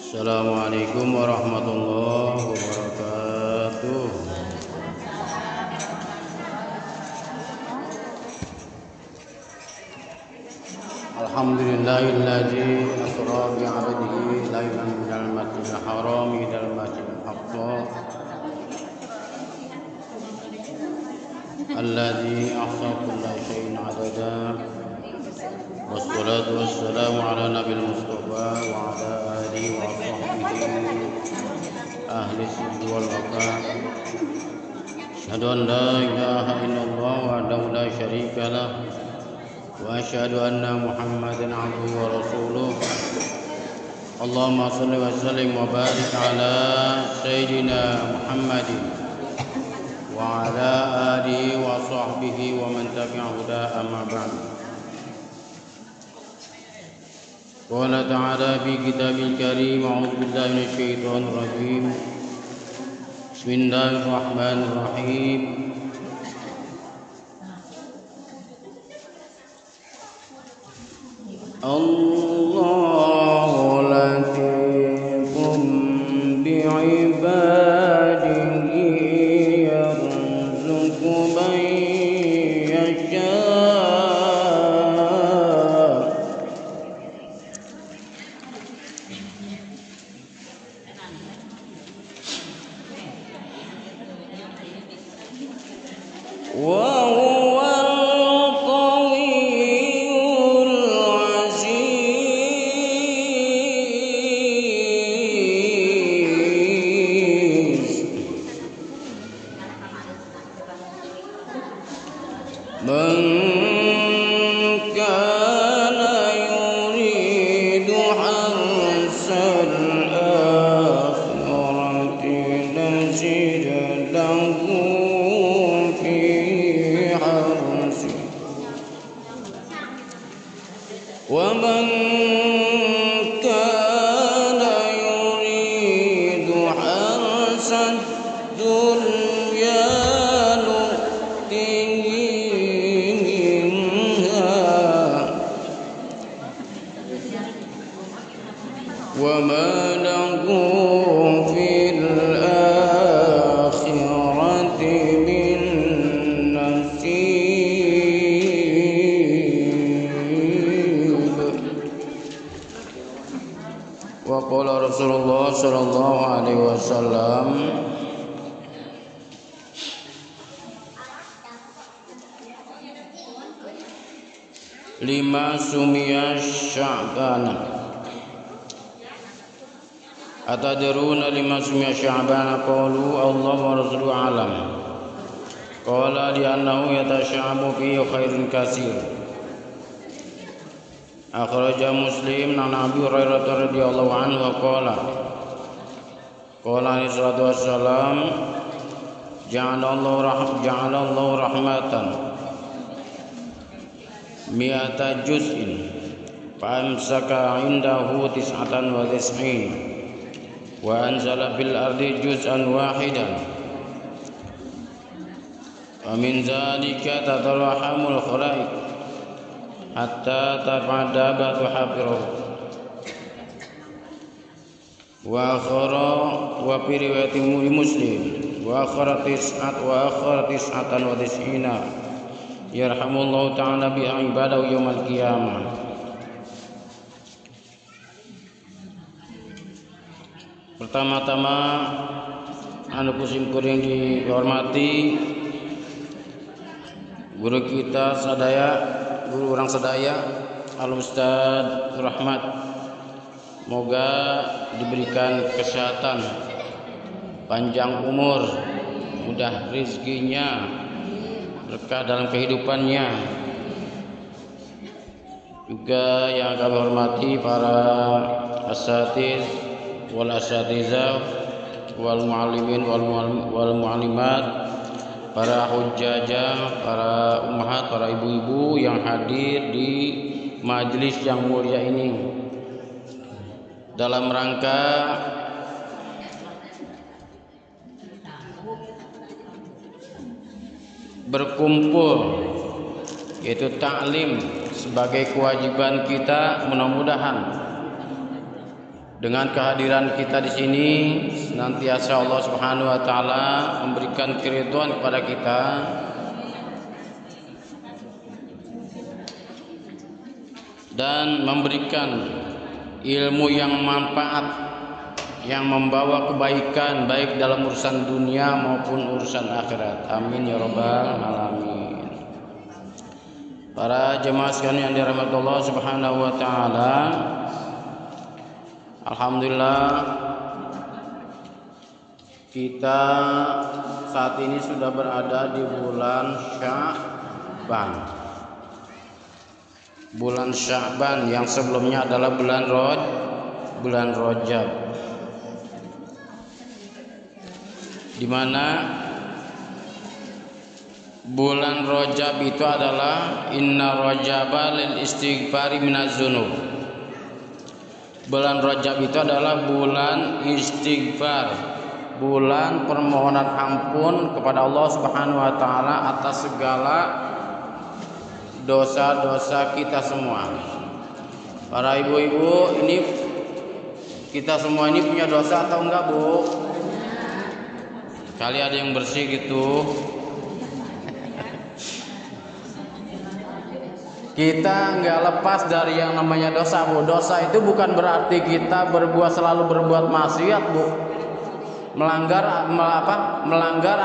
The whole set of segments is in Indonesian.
Assalamualaikum warahmatullahi wabarakatuh. Alhamdulillahilladzi asra bi 'abdihi laylan minal masjidil haram ilal masjidil aqsa alladzi ahsa kulla syai'in 'adada. Wassalatu wassalamu ala nabil mustafa wa ala alihi wa sahbihi ahli sidqi wal wafa. Asyhadu an la ilaha illallah wahdahu la syarika lah wa asyhadu anna Muhammadan 'abduhu wa rasuluh. Allahumma shalli wa sallim wa barik ala sayyidina Muhammadin wa ala alihi wa sahbihi wa man tabi'a huda amma ba'd. Qala ta'ala fi kitabil karim a'udzu billahi minasy syaithanir rajim. Bismillahirrahmanirrahim. Allahu latifun bi'ibadihi yarzuqu man yasha'. وهو القوي العزيز من كان يريد حرث الآخرة نزد له ومن كان يريد حرث الدنيا نؤته منها وما له في الآخرة من wa qala Rasulullah sallallahu alaihi wasallam lima sumiya sya'ban atadruna lima sumiya sya'ban qalu Allah wa rasuluhu alam qala li annahu yatasha'abu fi khairin katsir. Akhraja Muslim an Abi Hurairah radhiyallahu anhu qala alaihi salatu wassalam ja'alallahu rahmatan mi'ata juz'in fa'amsaka indahu tis'atan wa tis'in wa anzala fil ardi juz'an wahidan wa min zalika tatarahamul khalaiq hatta tarfada batu hafiruh wa akhara wa fi riwayati Muslim wa akhara tis'atan wa tis'ina yarhamullahu ta'ala bi ibadahu yaumal qiyamah. Pertama-tama anu kusimkur yang dihormati guru kita sadaya, guru orang sedaya Al Ustaz Rahmat, moga diberikan kesehatan, panjang umur, mudah rezekinya, berkah dalam kehidupannya. Juga yang kami hormati para asatiz wal asatizah wal muallimin wal muallimat, para hujjajah, para ummahat, para ibu-ibu yang hadir di majelis yang mulia ini dalam rangka berkumpul, yaitu taklim sebagai kewajiban kita. Mudah-mudahan Dengan kehadiran kita di sini, senantiasa Allah Subhanahu wa taala memberikan keridhaan kepada kita dan memberikan ilmu yang manfaat, yang membawa kebaikan baik dalam urusan dunia maupun urusan akhirat. Amin ya rabbal alamin. Para jemaah sekalian yang dirahmati Allah Subhanahu wa taala, alhamdulillah kita saat ini sudah berada di bulan Sya'ban. Bulan Sya'ban yang sebelumnya adalah bulan Rajab, di mana bulan Rajab itu adalah inna rajaba lil istighfari minaz dzunub. Bulan Rajab itu adalah bulan istighfar, bulan permohonan ampun kepada Allah Subhanahu wa taala atas segala dosa-dosa kita semua. Para ibu-ibu, ini kita semua ini punya dosa atau enggak, Bu? Kali ada yang bersih gitu. Kita nggak lepas dari yang namanya dosa, Bu. Dosa itu bukan berarti kita selalu berbuat maksiat, Bu. Melanggar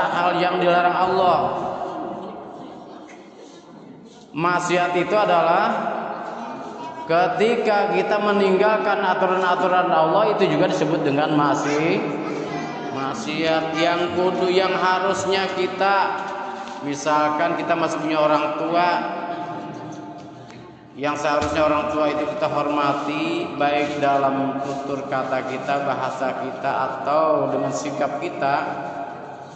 hal yang dilarang Allah. Maksiat itu adalah ketika kita meninggalkan aturan-aturan Allah, itu juga disebut dengan maksiat. Yang harusnya kita, misalkan kita masih punya orang tua, yang seharusnya orang tua itu kita hormati baik dalam tutur kata kita, bahasa kita, atau dengan sikap kita,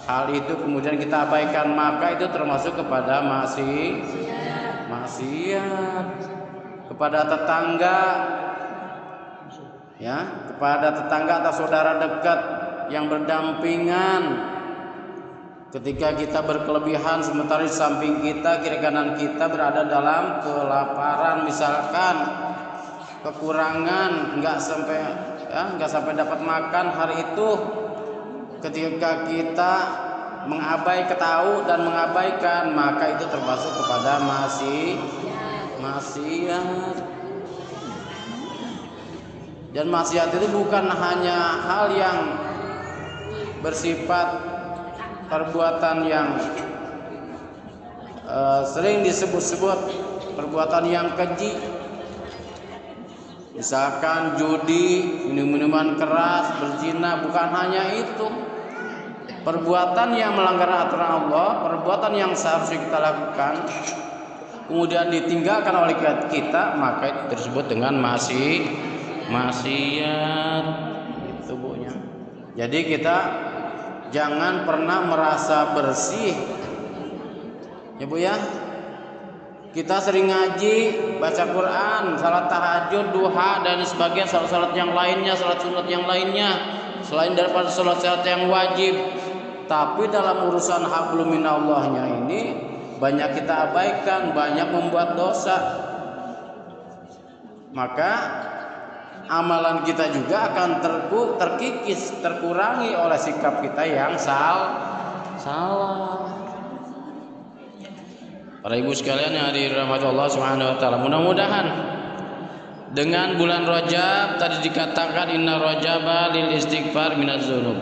hal itu kemudian kita abaikan, maka itu termasuk kepada maksiat. Kepada tetangga, ya, kepada tetangga atau saudara dekat yang berdampingan, ketika kita berkelebihan sementara di samping kita, kiri kanan kita berada dalam kelaparan, misalkan kekurangan, nggak sampai dapat makan hari itu, ketika kita ketahui dan mengabaikan, maka itu termasuk kepada maksiat. Dan maksiat itu bukan hanya hal yang bersifat perbuatan yang sering disebut-sebut perbuatan yang keji, misalkan judi, minum-minuman keras, berzina. Bukan hanya itu, perbuatan yang melanggar aturan Allah, perbuatan yang seharusnya kita lakukan kemudian ditinggalkan oleh kita, maka itu disebut dengan maksiat. Itu, Bu-nya. Jadi kita jangan pernah merasa bersih, ya Bu ya. Kita sering ngaji, baca Quran, salat tahajud, duha, dan sebagainya, salat yang lainnya, salat sunat yang lainnya, selain daripada salat yang wajib. Tapi dalam urusan hablum minallahnya ini banyak kita abaikan, banyak membuat dosa. Maka amalan kita juga akan terkikis, terkurangi oleh sikap kita yang salah. Para ibu sekalian yang dirahmati Allah Subhanahu wa taala, mudah-mudahan dengan bulan Rajab tadi dikatakan inna rajaba lil istighfar minaz dzunub.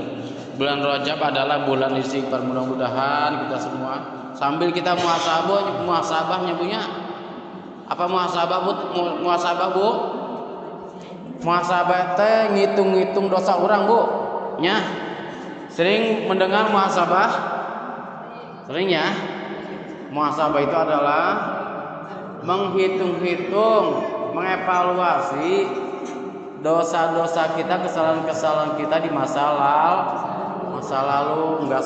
Bulan Rajab adalah bulan istighfar. Mudah-mudahan kita semua sambil kita muhasabahnya punya apa muhasabah Bu? Muhasabah teh ngitung-ngitung dosa orang, Bu. Nya. Sering mendengar muhasabah? Sering ya? Muhasabah itu adalah menghitung-hitung, mengevaluasi dosa-dosa kita, kesalahan-kesalahan kita di masa lalu. Enggak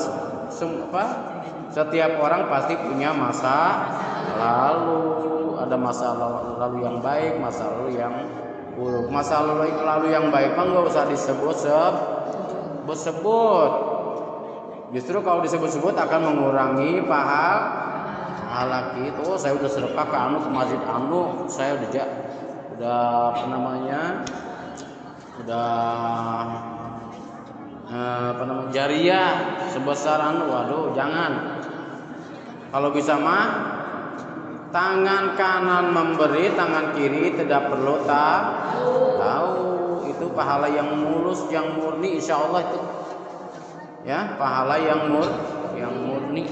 setiap orang pasti punya masa lalu. Ada masa lalu yang baik, masa lalu yang buruk. Masa lalu yang baik mah nggak usah disebut. Justru kalau disebut-sebut akan mengurangi pahala kita. Oh, saya udah sedekah ke masjid saya udah udah jariah sebesar waduh jangan. Kalau bisa mah tangan kanan memberi, tangan kiri tidak perlu tahu. Itu pahala yang mulus, yang murni, insya Allah itu. Ya, pahala yang murni.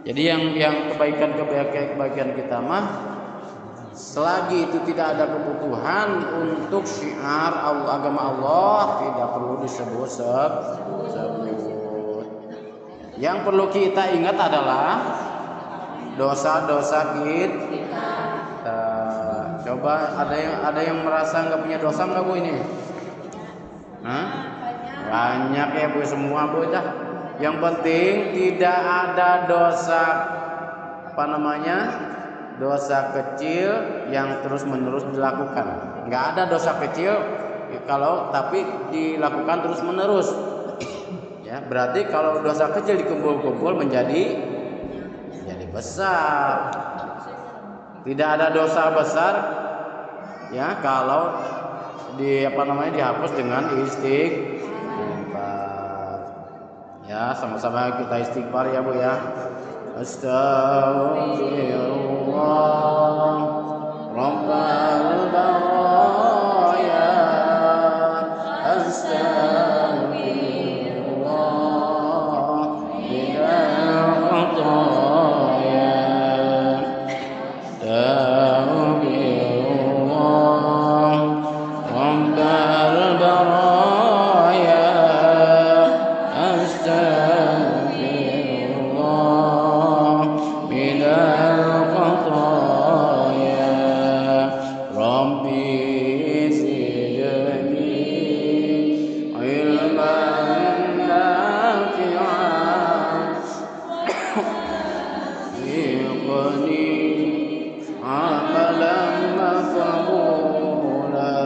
Jadi yang kebaikan kita mah selagi itu tidak ada kebutuhan untuk syiar agama Allah, tidak perlu disebut. Yang perlu kita ingat adalah dosa-dosa kita. Coba ada yang merasa nggak punya dosa nggak Bu ini? Banyak ya Bu, semua Bu dah. Yang penting tidak ada dosa dosa kecil yang terus-menerus dilakukan. Nggak ada dosa kecil tapi dilakukan terus-menerus. Ya, berarti kalau dosa kecil dikumpul-kumpul menjadi besar. Tidak ada dosa besar ya kalau dihapus dengan istighfar. Ya, sama-sama kita istighfar ya Bu ya. Astaghfirullah Rabbal baraya. Astaghfirullah minal khataya. Astaghfirullah Rabbal baraya. Astaghfirullah minal khataya. Rabbi zidni ilman nafi'an ziqni amalan maqbula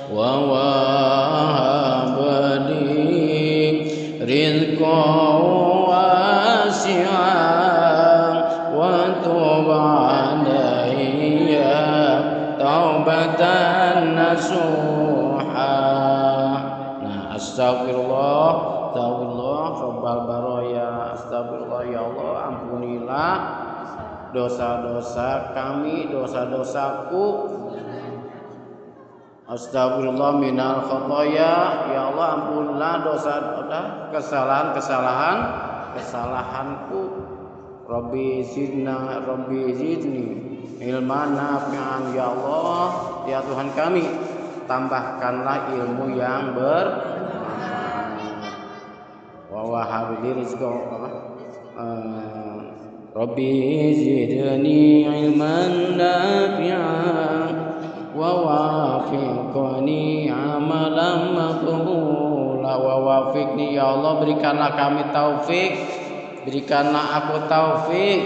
wa wahabni rizqan wasi'an wa tub alayya taubatan nasuha. Nah, astagfirullah Rabbal baraya. Astagfirullah ya Allah, ampunilah dosa-dosa kami, dosa-dosaku. Astagfirullah minal khataya. Ya Allah, ampunilah kesalahanku. Rabbi zidni ilman nafi'an. Ya Allah, ya Tuhan kami, tambahkanlah ilmu yang bermanfaat. Wa wahabli rizqan. Rabbi zidni ilman nafi'an wa wafiqni amalan maqbula. Wa wafiqni, ya Allah, berikanlah kami taufik, berikanlah aku taufik.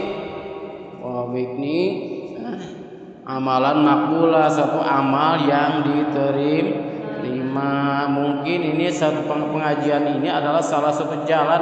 Wa wafiqni amalan maqbula, satu amal yang diterima. Mungkin ini satu pengajian ini adalah salah satu jalan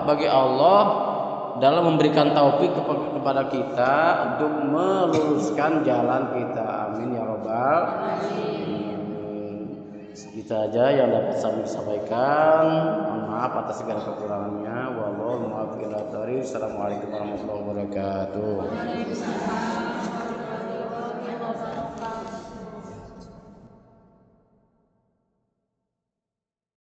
bagi Allah dalam memberikan taufik kepada kita untuk meluruskan jalan kita. Amin ya robbal alamin. Segitu aja yang dapat saya sampaikan. Mohon maaf atas segala kekurangannya. Wallahu muwaffiq ila thoriq. Assalamualaikum warahmatullahi wabarakatuh.